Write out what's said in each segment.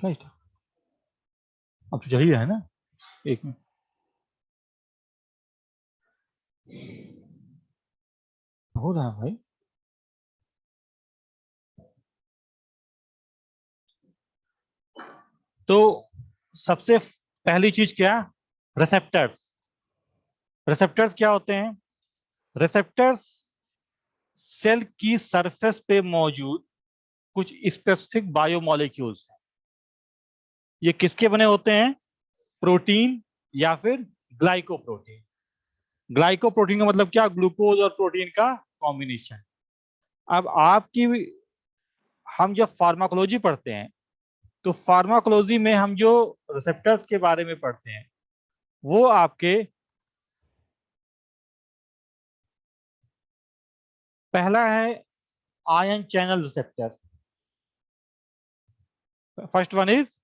Right. अब तो चल ही रहा है ना, एक मिनट। हो रहा है भाई। तो सबसे पहली चीज क्या, रिसेप्टर्स। रिसेप्टर्स क्या होते हैं? रिसेप्टर्स सेल की सरफेस पे मौजूद कुछ स्पेसिफिक बायोमोलिक्यूल्स हैं। ये किसके बने होते हैं? प्रोटीन या फिर ग्लाइकोप्रोटीन। ग्लाइकोप्रोटीन का मतलब क्या? ग्लूकोज और प्रोटीन का कॉम्बिनेशन। अब आपकी, हम जब फार्माकोलॉजी पढ़ते हैं तो फार्माकोलॉजी में हम जो रिसेप्टर्स के बारे में पढ़ते हैं वो आपके, पहला है ion channel receptor. First one is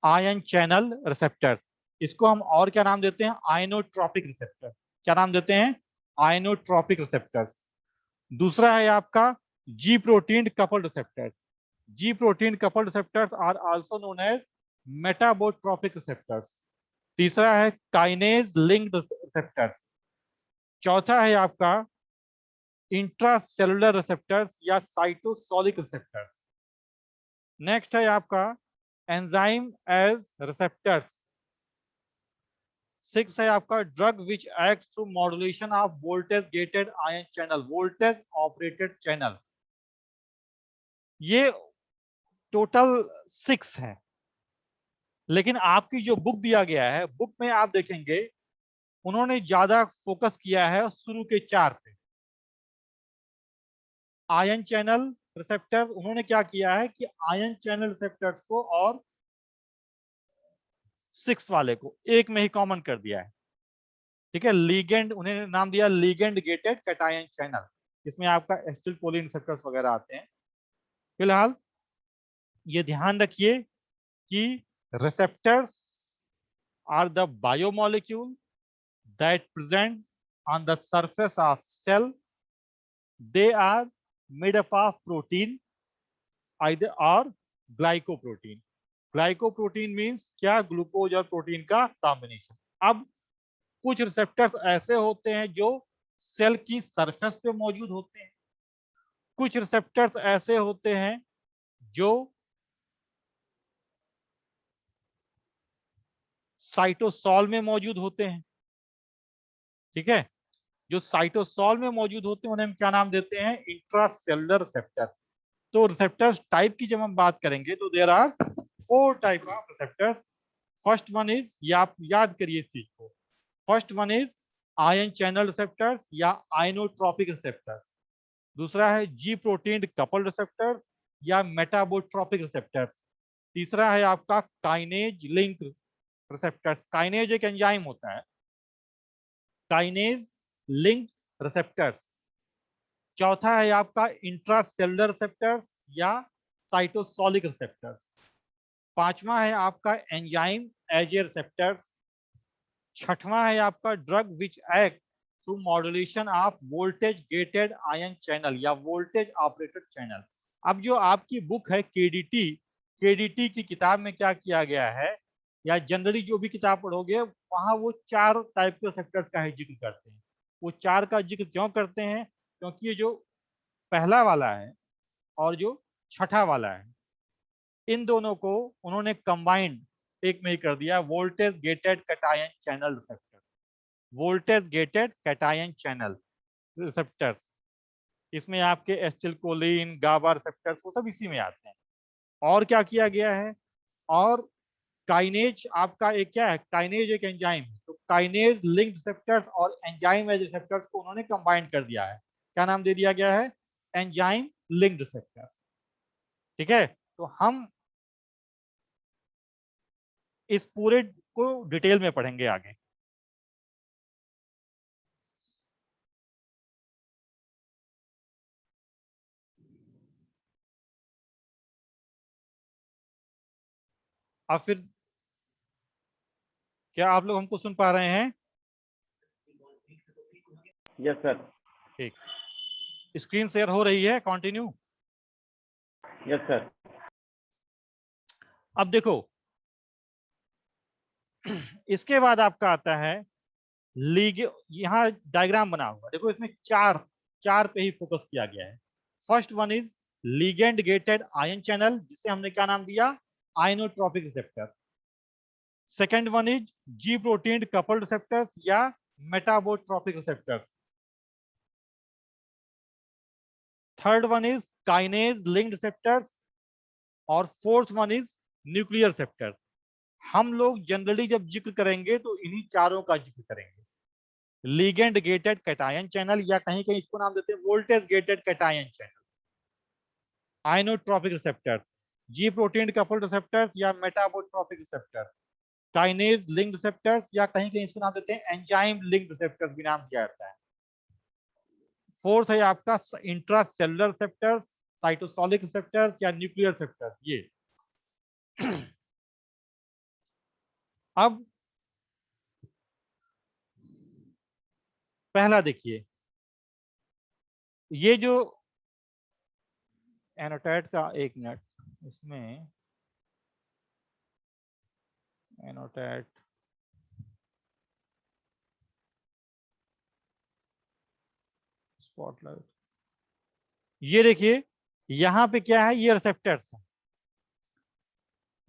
ion channel receptor. इसको हम और क्या नाम देते हैं? Ionotropic receptor. क्या नाम देते हैं? Ionotropic receptors. दूसरा है आपका G protein coupled receptors. G protein coupled receptors are also known as metabotropic receptors. तीसरा है काइनेज लिंक्ड रिसेप्टर्स। चौथा है आपका इंट्रासेलुलर रिसेप्टर्स या साइटोसोलिक रिसेप्टर्स। नेक्स्ट है आपका एंजाइम एज रिसेप्टर्स। सिक्स है आपका drug which act through modulation of voltage gated ion channel, voltage operated channel. ये टोटल 6 है। लेकिन आपकी जो बुक दिया गया है, बुक में आप देखेंगे उन्होंने ज्यादा फोकस किया है शुरू के 4 पे। आयन चैनल रिसेप्टर उन्होंने क्या किया है कि आयन चैनल रिसेप्टर्स को और 6 वाले को एक में ही कॉमन कर दिया है। ठीक है, लीगेंड उन्हें नाम दिया लीगेंड गेटेड कैटायन चैनल। इसमें आपका एसिटिल कोलिन रिसेप्टर्स वगैरह आते हैं। फिलहाल ये ध्यान रखिए कि receptors are the biomolecule that present on the surface of cell. They are made up of protein either or glycoprotein. Glycoprotein means क्या? ग्लूकोज और प्रोटीन का कॉम्बिनेशन। अब कुछ रिसेप्टर्स ऐसे होते हैं जो सेल की सरफेस पे मौजूद होते हैं। कुछ रिसेप्टर्स ऐसे होते हैं जो साइटोसॉल में मौजूद होते हैं। ठीक है, जो साइटोसॉल में मौजूद होते हैं उन्हें हम क्या नाम देते हैं? Intracellular receptor. तो रिसेप्टर्स टाइप की जब हम बात करेंगे तो there are 4 type of receptors. First one is, ये आप याद करिए इस चीज को, first one is ion channel receptors या आयनोट्रॉपिक रिसेप्टर्स। दूसरा है जी प्रोटीन कपल रिसेप्टर्स या मेटाबोट्रॉपिक रिसेप्टर्स। तीसरा है आपका काइनेज लिंक रिसेप्टर्स। काइनेज एक एंजाइम होता है, काइनेज लिंक रिसेप्टर्स। चौथा है आपका इंट्रासेलुलर रिसेप्टर्स या साइटोसोलिक रिसेप्टर्स। पांचवा है आपका एंजाइम एज ए रिसेप्टर्स। छठवां है आपका drug which act through modulation of voltage gated ion channel या वोल्टेज ऑपरेटेड चैनल। अब जो आपकी बुक है केडीटी, केडीटी की किताब में क्या किया गया है, या जनरली जो भी किताब पढ़ोगे वहां वो 4 टाइप के रिसेप्टर्स का जिक्र करते हैं। वो 4 का जिक्र क्यों करते हैं? क्योंकि ये जो पहला वाला है और जो छठा वाला है, इन दोनों को उन्होंने कंबाइंड एक में ही कर दिया, voltage gated cation channel receptor. Voltage gated cation channel receptors. इसमें आपके एसिटिलकोलिन, गाबा रिसेप्टर्स वो सब इसी में आते हैं। और क्या किया गया है? और काइनेज आपका एक क्या है? काइनेज एक एंजाइम है, तो काइनेज लिंक्ड रिसेप्टर्स और एंजाइम एज रिसेप्टर्स को उन्होंने कंबाइन कर दिया है। क्या नाम दे दिया गया है? Enzyme linked receptors. ठीक है, तो हम इस पूरे को डिटेल में पढ़ेंगे आगे। अब फिर क्या आप लोग हमको सुन पा रहे हैं? Yes sir. ठीक, स्क्रीन शेयर हो रही है, कंटिन्यू। Yes sir. अब देखो इसके बाद आपका आता है लीग, यहाँ डायग्राम बना हुआ देखो, इसमें चार चार पे ही फोकस किया गया है। First one is ligand gated ion channel, जिसे हमने क्या नाम दिया, ionotropic receptor. Second one is G protein coupled receptors या metabotropic receptors. Third one is kinase linked receptors. और fourth one is nuclear receptor. हम लोग जनरली जब जिक्र करेंगे तो इन्हीं चारों का जिक्र करेंगे। लिगेंड गेटेड कैटायन चैनल, या कहीं कहीं इसको नाम देते हैं voltage gated cation channel. Inotropic receptors, G protein coupled receptors या metabotropic receptors. Kinase linked receptors, या कहीं कहीं इसको नाम देते हैं एंजाइम लिंक्ड रिसेप्टर्स भी नाम दिया जाता है। फोर्थ है आपका इंट्रासेलुलर रिसेप्टर्स, साइटोसोलिक रिसेप्टर्स या न्यूक्लियर रिसेप्टर्स। ये अब पहला देखिए, ये जो एनोटेट का, एक मिनट, इसमें एनोटेट स्पॉटलाइट, ये देखिए यहां पे क्या है, ये रिसेप्टर्स है।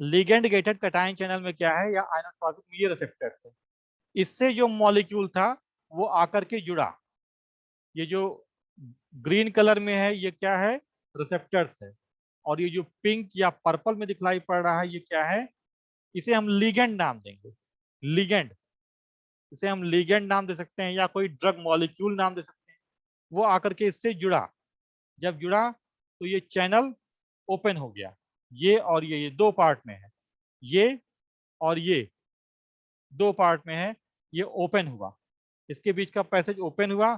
लिगेंड गेटेड कैटायन चैनल में क्या है, या आयनोट्रॉपिक में ये रिसेप्टर्स है। इससे जो मॉलिक्यूल था वो आकर के जुड़ा। ये जो ग्रीन कलर में है ये क्या है, रिसेप्टर्स है। और ये जो पिंक या पर्पल में दिखलाई पड़ रहा है ये क्या है, इसे हम लिगेंड नाम देंगे। लिगेंड, इसे हम लिगेंड नाम दे सकते हैं या कोई ड्रग मॉलिक्यूल नाम दे सकते हैं। वो आकर के इससे जुड़ा, जब जुड़ा तो ये चैनल ओपन हो गया। ये और ये दो पार्ट में है, ये और ये दो पार्ट में है। ये ओपन हुआ, इसके बीच का पैसेज ओपन हुआ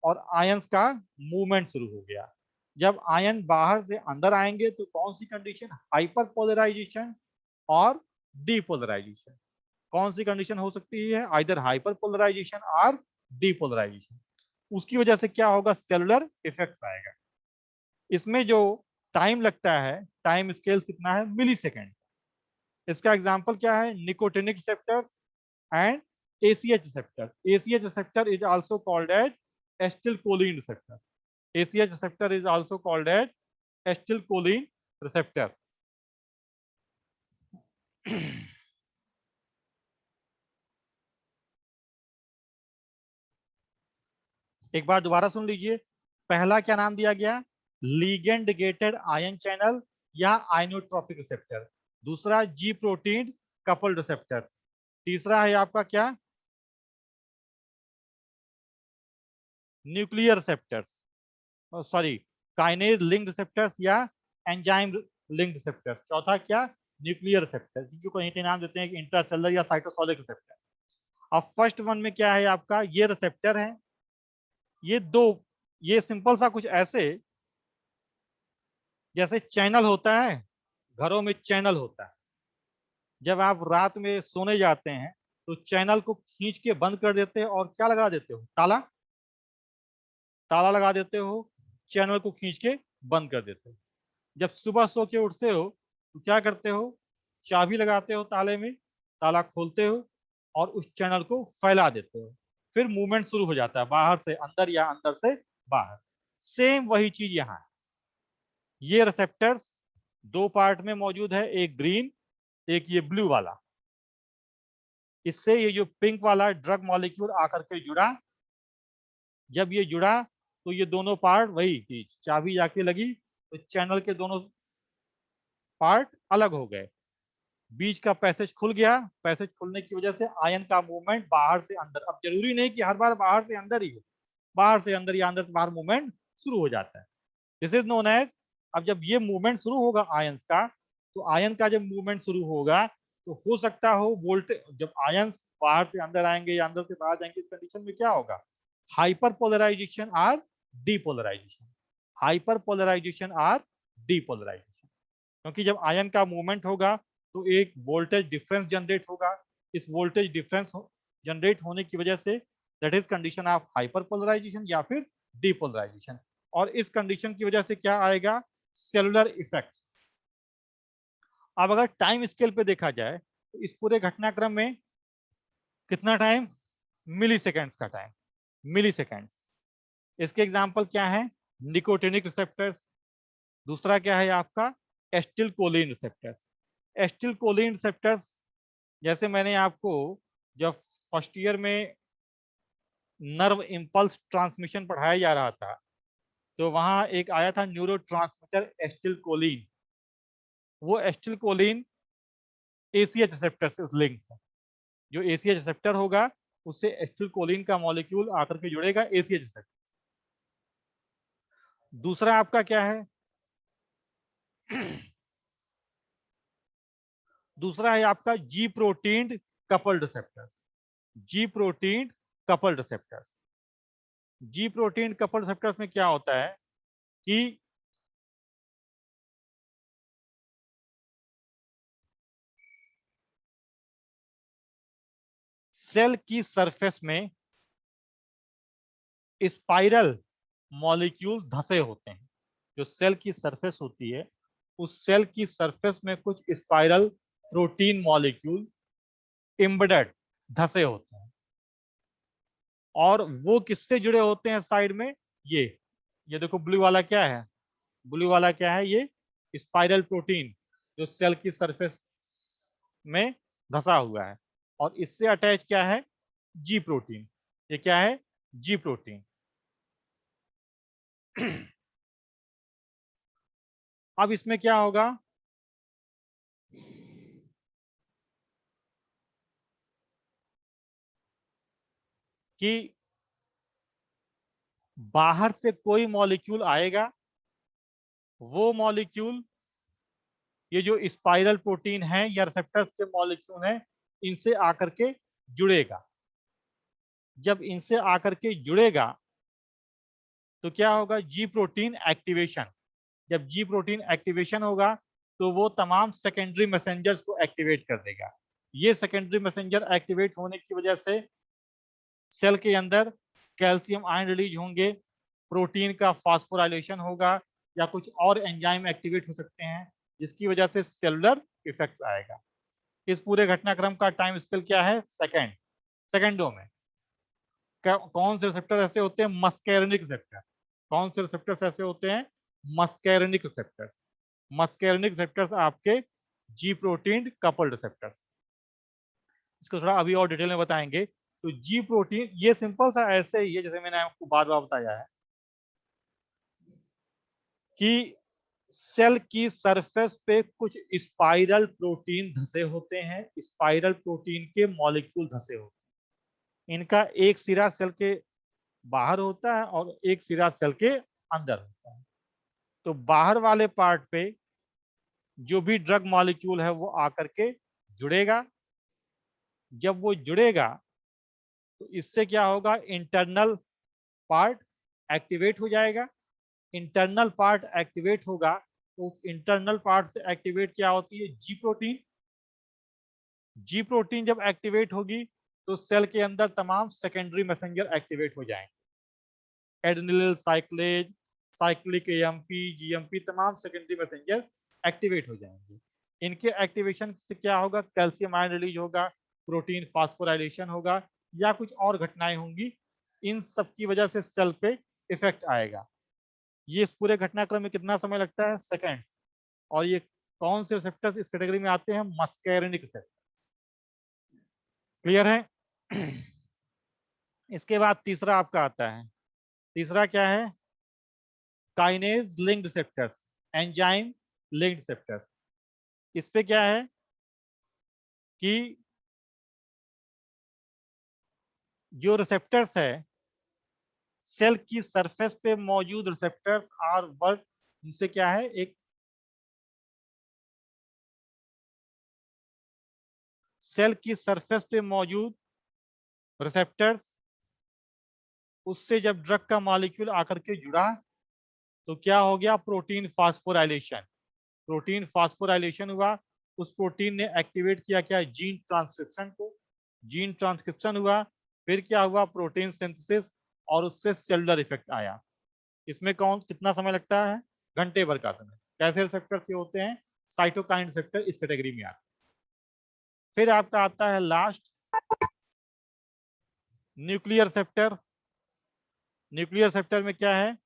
और आयंस का मूवमेंट शुरू हो गया। जब आयन बाहर से अंदर आएंगे तो कौन सी कंडीशन, हाइपर पोलराइजेशन और डीपोलराइजेशन। कौन सी कंडीशन हो सकती है, आइदर हाइपर पोलराइजेशन और डीपोलराइजेशन। उसकी वजह से क्या होगा, सेलुलर इफेक्ट्स आएगा। इसमें जो टाइम लगता है, टाइम स्केल कितना है, मिली सेकेंड। इसका एग्जाम्पल क्या है, nicotinic receptor and ACH receptor. ACH receptor is also called as acetylcholine receptor. ACH receptor is also called as acetylcholine receptor. एक बार दोबारा सुन लीजिए, पहला क्या नाम दिया गया, लीगेंड गेटेड आयन चैनल या आइनोट्रॉपिक रिसेप्टर। दूसरा जी प्रोटीन कपल्ड रिसेप्टर। तीसरा है आपका क्या, nuclear receptors, sorry kinase linked receptors या एंजाइम लिंक्ड रिसेप्टर्स। चौथा क्या, न्यूक्लियर रिसेप्टर्स, जिनको कहीं कहीं नाम देते हैं इंट्रासेलुलर या साइटोसोलिक रिसेप्टर। अब फर्स्ट वन में क्या है आपका, ये रिसेप्टर है। ये दो, ये सिंपल सा कुछ ऐसे, जैसे चैनल होता है, घरों में चैनल होता है। जब आप रात में सोने जाते हैं तो चैनल को खींच के बंद कर देते हैं और क्या लगा देते हो, ताला, ताला लगा देते हो, चैनल को खींच के बंद कर देते हो। जब सुबह सो के उठते हो तो क्या करते हो, चाबी लगाते हो ताले में, ताला खोलते हो और उस चैनल को फैला देते हो। फिर मूवमेंट शुरू हो जाता है, बाहर से अंदर या अंदर से बाहर। सेम वही चीज यहाँ है। ये रिसेप्टर्स दो पार्ट में मौजूद है, एक ग्रीन एक ये ब्लू वाला। इससे ये जो पिंक वाला ड्रग मॉलिक्यूल आकर के जुड़ा, जब ये जुड़ा तो ये दोनों पार्ट वही चीज, चाबी जाके लगी तो चैनल के दोनों पार्ट अलग हो गए, बीच का पैसेज खुल गया। पैसेज खुलने की वजह से आयन का मूवमेंट बाहर से अंदर, अब जरूरी नहीं कि हर बार बाहर से अंदर ही हो, बाहर से अंदर या अंदर से बाहर मूवमेंट शुरू हो जाता है। दिस इज नोन एज, अब जब ये मूवमेंट शुरू होगा आयंस का, तो आयन का जब मूवमेंट शुरू होगा तो हो सकता हो वोल्टेज, जब आयंस बाहर से अंदर आएंगे या अंदर से बाहर जाएंगे, इस कंडीशन में क्या होगा, हाइपर पोलराइजेशन और डीपोलराइजेशन। हाइपर पोलराइजेशन और डीपोलराइजेशन, क्योंकि जब आयन का मूवमेंट होगा तो एक वोल्टेज डिफरेंस जनरेट होगा। इस वोल्टेज डिफरेंस जनरेट होने की वजह से that is condition of hyper polarization या फिर डीपोलराइजेशन। और इस कंडीशन की वजह से क्या आएगा, सेलुलर इफेक्ट। अब अगर टाइम स्केल पे देखा जाए तो इस पूरे घटनाक्रम में कितना टाइम, मिली सेकेंड्स का टाइम, मिली सेकेंड्स। इसके एग्जाम्पल क्या है, निकोटिनिक रिसेप्टर्स, दूसरा क्या है आपका acetylcholine receptors. Acetylcholine receptors जैसे मैंने आपको जब फर्स्ट ईयर में नर्व इंपल्स ट्रांसमिशन पढ़ाया जा रहा था तो वहां एक आया था न्यूरो ट्रांसमीटर एस्टिल कोलिन। वो एस्टिल कोलिन एसीएच रिसेप्टर से लिंक है। जो एसीएच रिसेप्टर होगा उससे एस्टिल कोलिन का मॉलिक्यूल आकर के जुड़ेगा एसीएच रिसेप्टर। दूसरा आपका क्या है दूसरा है आपका G protein coupled receptors. G protein coupled receptors, G protein coupled receptors में क्या होता है कि सेल की सरफेस में स्पाइरल मॉलिक्यूल धसे होते हैं। जो सेल की सरफेस होती है उस सेल की सरफेस में कुछ स्पाइरल प्रोटीन मॉलिक्यूल एम्बेडेड धसे होते हैं। और वो किससे जुड़े होते हैं साइड में, ये देखो ब्लू वाला क्या है, ब्लू वाला क्या है, ये स्पाइरल प्रोटीन जो सेल की सरफेस में धसा हुआ है। और इससे अटैच क्या है, जी प्रोटीन। ये क्या है, जी प्रोटीन। अब इसमें क्या होगा कि बाहर से कोई मॉलिक्यूल आएगा, वो मॉलिक्यूल ये जो स्पाइरल प्रोटीन है या रिसेप्टर्स के मॉलिक्यूल है इनसे आकर के जुड़ेगा। जब इनसे आकर के जुड़ेगा तो क्या होगा, जी प्रोटीन एक्टिवेशन। जब जी प्रोटीन एक्टिवेशन होगा तो वो तमाम सेकेंडरी मैसेंजर्स को एक्टिवेट कर देगा। ये सेकेंडरी मैसेंजर एक्टिवेट होने की वजह से सेल के अंदर कैल्शियम आयन रिलीज होंगे, प्रोटीन का फास्फोराइलेशन होगा या कुछ और एंजाइम एक्टिवेट हो सकते हैं जिसकी वजह से सेलुलर इफेक्ट आएगा। इस पूरे घटनाक्रम का टाइम स्केल क्या है, सेकेंडों में। कौन से रिसेप्टर ऐसे होते हैं, मस्कैरिनिक रिसेप्टर। कौन से रिसेप्टर्स ऐसे होते हैं, मस्कैरिनिक रिसेप्टर्स। मस्कैरिनिक रिसेप्टर्स आपके जी प्रोटीन कपल्ड रिसेप्टर्स। इसको थोड़ा अभी और डिटेल में बताएंगे। तो जी प्रोटीन ये सिंपल सा ऐसे ही है जैसे मैंने आपको बार बार बताया है कि सेल की सरफेस पे कुछ स्पाइरल प्रोटीन धसे होते हैं, स्पाइरल प्रोटीन के मॉलिक्यूल धसे होते हैं। इनका एक सिरा सेल के बाहर होता है और एक सिरा सेल के अंदर होता है। तो बाहर वाले पार्ट पे जो भी ड्रग मॉलिक्यूल है वो आकर के जुड़ेगा। जब वो जुड़ेगा तो इससे क्या होगा, इंटरनल पार्ट एक्टिवेट हो जाएगा। इंटरनल पार्ट एक्टिवेट होगा तो उस इंटरनल पार्ट से एक्टिवेट क्या होती है, जी प्रोटीन। जी प्रोटीन जब एक्टिवेट होगी तो सेल के अंदर तमाम सेकेंडरी मैसेंजर एक्टिवेट हो जाएंगे। एडेनिल साइक्लेज, साइक्लिक एएमपी, जीएमपी, तमाम सेकेंडरी मैसेंजर एक्टिवेट हो जाएंगे। इनके एक्टिवेशन से क्या होगा, कैल्शियम आयन रिलीज होगा, प्रोटीन फास्फोराइलेशन होगा या कुछ और घटनाएं होंगी। इन सब की वजह से सेल पे इफेक्ट आएगा। ये इस पूरे घटनाक्रम में कितना समय लगता है, सेकेंड्स। और ये कौन से रिसेप्टर्स इस कैटेगरी में आते हैं, मस्कैरिनिक रिसेप्टर। क्लियर है। इसके बाद तीसरा आपका आता है, तीसरा क्या है, kinase linked receptors, enzyme linked receptors. इस पे क्या है कि जो रिसेप्टर्स है सेल की सरफेस पे मौजूद रिसेप्टर्स आर वर्क, इनसे क्या है, एक सेल की सरफेस पे मौजूद रिसेप्टर्स उससे जब ड्रग का मॉलिक्यूल आकर के जुड़ा तो क्या हो गया, प्रोटीन फास्फोराइलेशन। प्रोटीन फास्फोराइलेशन हुआ, उस प्रोटीन ने एक्टिवेट किया क्या, जीन ट्रांसक्रिप्शन को। जीन ट्रांसक्रिप्शन हुआ, फिर क्या हुआ, प्रोटीन सिंथेसिस, और उससे सेलुलर इफेक्ट आया। इसमें कौन कितना समय लगता है, घंटे भर का समय। कैसे रिसेप्टर्स ये होते हैं, साइटोकाइन रिसेप्टर इस कैटेगरी में आता है। फिर आपका आता है last nuclear receptor. Nuclear receptor में क्या है,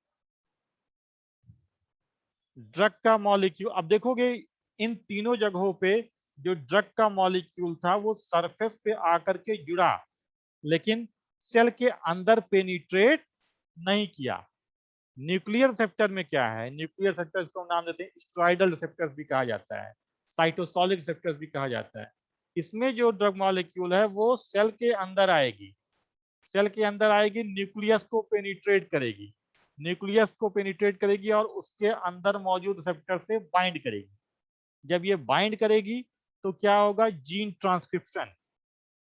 ड्रग का मॉलिक्यूल। अब देखोगे इन तीनों जगहों पे जो ड्रग का मॉलिक्यूल था वो सरफेस पे आकर के जुड़ा, लेकिन सेल के अंदर पेनिट्रेट नहीं किया। न्यूक्लियर रिसेप्टर में क्या है, न्यूक्लियर रिसेप्टर को नाम देते हैं स्ट्राइडल रिसेप्टर भी कहा जाता है, साइटोसोलिक रिसेप्टर भी कहा जाता है। इसमें जो ड्रग मॉलिक्यूल है वो सेल के अंदर आएगी, सेल के अंदर आएगी, न्यूक्लियस को पेनिट्रेट करेगी, न्यूक्लियस को पेनिट्रेट करेगी और उसके अंदर मौजूद रिसेप्टर से बाइंड करेगी। जब ये बाइंड करेगी तो क्या होगा, जीन ट्रांसक्रिप्शन,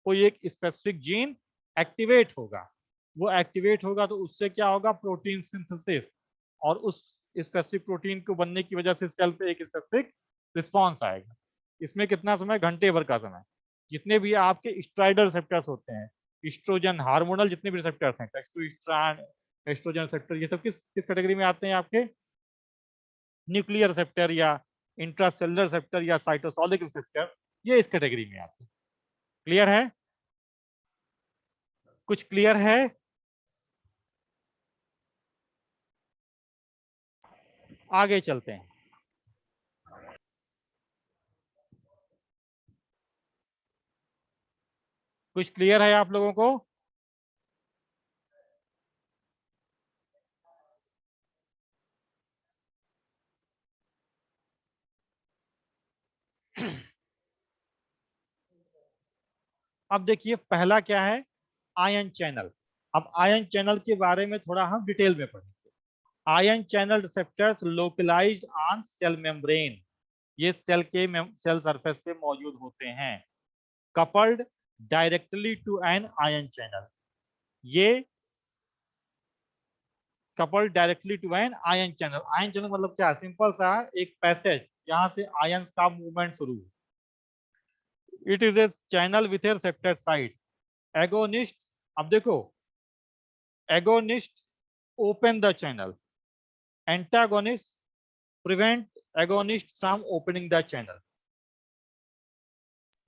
कोई एक स्पेसिफिक जीन एक्टिवेट होगा। वो एक्टिवेट होगा तो उससे क्या होगा, प्रोटीन सिंथेसिस, और उस स्पेसिफिक प्रोटीन को बनने की वजह से सेल पे एक स्पेसिफिक रिस्पॉन्स आएगा। इसमें कितना समय, घंटे भर का समय। जितने भी आपके स्ट्राइडल रिसेप्टर्स होते हैं, एस्ट्रोजन हार्मोनल जितने भी रिसेप्टर्स हैं, टेस्टोस्टेरोन, एस्ट्रोजन रिसेप्टर, ये सब किस किस कैटेगरी में आते हैं आपके, न्यूक्लियर रिसेप्टर या इंट्रासेलुलर रिसेप्टर या साइटोसोलिक रिसेप्टर, ये इस कैटेगरी में आते हैं। क्लियर है, कुछ क्लियर है? आगे चलते हैं। कुछ क्लियर है आप लोगों को? अब देखिए पहला क्या है, आयन चैनल। अब आयन चैनल के बारे में थोड़ा हम डिटेल में पढ़ेंगे। Ion channel receptors localised on cell membrane, ये सेल के सेल सरफेस पे मौजूद होते हैं। Coupled directly to an ion channel, ये coupled directly to an ion channel. Ion channel मतलब क्या, सिंपल सा एक पैसेज जहां से आयन का मूवमेंट शुरू हो। It is a channel with A receptor site. Agonist, अब देखो, agonist open the channel, antagonist prevent agonist from opening the channel,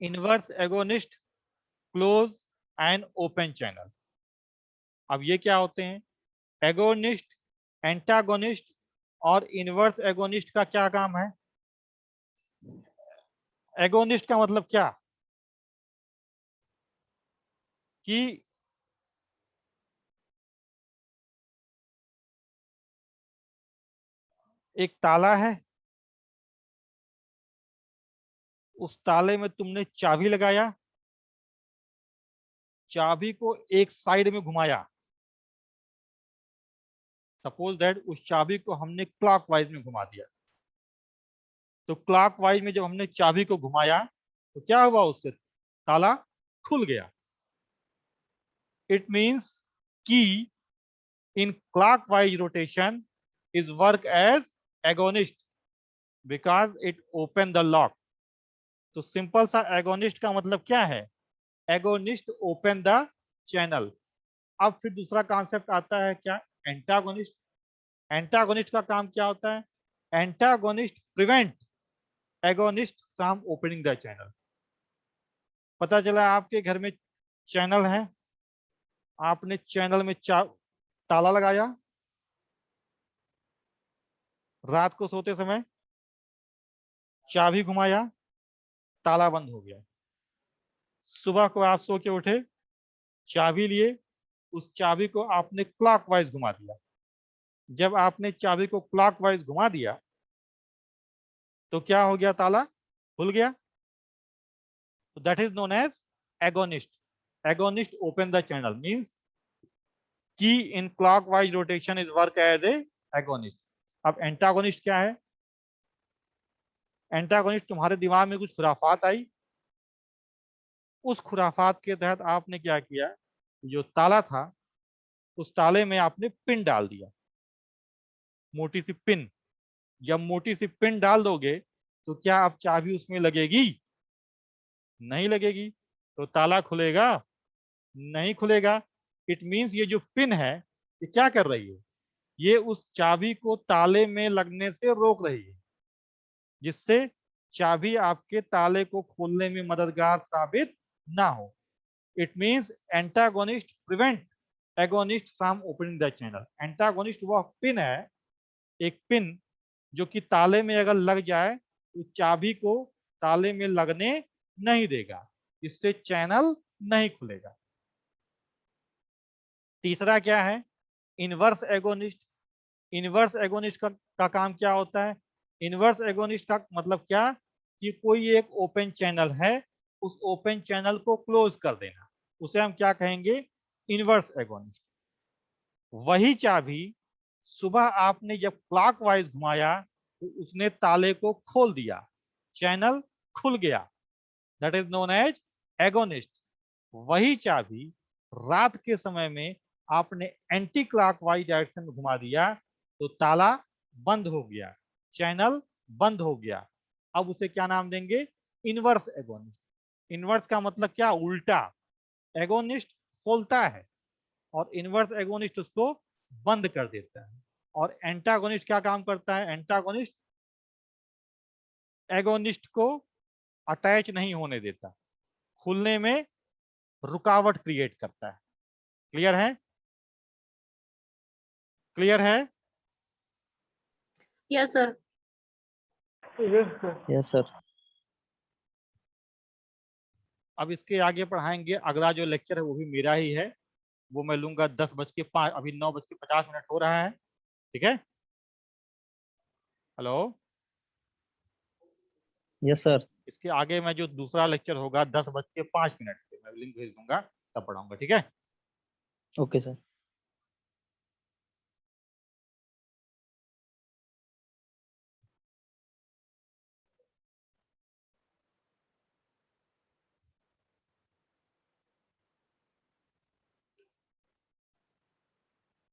inverse agonist close and open channel. अब ये क्या होते हैं, एगोनिस्ट, एंटागोनिस्ट और इनवर्स एगोनिस्ट का क्या काम है। एगोनिस्ट का मतलब क्या, कि एक ताला है, उस ताले में तुमने चाबी लगाया, चाबी को एक साइड में घुमाया, सपोज दैट उस चाबी को हमने क्लॉकवाइज में घुमा दिया, तो क्लॉकवाइज में जब हमने चाबी को घुमाया तो क्या हुआ, उससे ताला खुल गया। इट मींस की in clockwise rotation is work as agonist because it open the lock. तो सिंपल सा एगोनिस्ट का मतलब क्या है, एगोनिस्ट ओपन द चैनल। अब फिर दूसरा कॉन्सेप्ट आता है क्या, एंटागोनिस्ट। एंटागोनिस्ट का काम क्या होता है, antagonist prevent agonist from opening the channel. पता चला आपके घर में चैनल है, आपने चैनल में ताला लगाया, रात को सोते समय चाबी घुमाया, ताला बंद हो गया। सुबह को आप सो के उठे, चाबी लिए, उस चाबी को आपने क्लॉकवाइज घुमा दिया। जब आपने चाबी को क्लॉकवाइज घुमा दिया तो क्या हो गया, ताला खुल गया। तो that is known as agonist. Agonist open the channel means की in clockwise rotation is work as a agonist. अब एंटागोनिस्ट क्या है, एंटागोनिस्ट तुम्हारे दिमाग में कुछ खुराफात आई, उस खुराफात के तहत आपने क्या किया, जो ताला था उस ताले में आपने पिन डाल दिया, मोटी सी पिन। जब मोटी सी पिन डाल दोगे तो क्या अब चाबी उसमें लगेगी, नहीं लगेगी। तो ताला खुलेगा, नहीं खुलेगा। इट मींस ये जो पिन है ये क्या कर रही है, ये उस चाबी को ताले में लगने से रोक रही है, जिससे चाबी आपके ताले को खोलने में मददगार साबित ना हो। It means antagonist prevent agonist from opening the channel. Antagonist वह पिन है, एक पिन जो कि ताले में अगर लग जाए तो चाबी को ताले में लगने नहीं देगा, इससे चैनल नहीं खुलेगा। तीसरा क्या है? Inverse agonist. इनवर्स एगोनिस्ट का काम क्या होता है? इनवर्स एगोनिस्ट का मतलब क्या कि कोई एक ओपन चैनल है, उस ओपन चैनल को क्लोज कर देना, उसे हम क्या कहेंगे? Inverse agonist. वही चाबी सुबह आपने जब क्लॉकवाइज घुमाया तो उसने ताले को खोल दिया, चैनल खुल गया, that is known as agonist. वही चाबी रात के समय में आपने एंटी क्लॉकवाइज डायरेक्शन में घुमा दिया तो ताला बंद हो गया, चैनल बंद हो गया। अब उसे क्या नाम देंगे? Inverse agonist. इनवर्स का मतलब क्या? उल्टा। एगोनिस्ट खोलता है और इनवर्स एगोनिस्ट उसको बंद कर देता है। और एंटागोनिस्ट क्या काम करता है? एंटागोनिस्ट एगोनिस्ट को अटैच नहीं होने देता, खुलने में रुकावट क्रिएट करता है। क्लियर है? क्लियर है? Yes sir. Yes sir. अब इसके आगे पढ़ाएंगे, अगला जो लेक्चर है वो भी मेरा ही है, वो मैं लूंगा 10:05, अभी 9:50 हो रहा है। ठीक है? हेलो? Yes sir. इसके आगे मैं जो दूसरा लेक्चर होगा 10:05 पे मैं लिंक भेज दूंगा, तब पढ़ाऊंगा। ठीक है? Okay sir.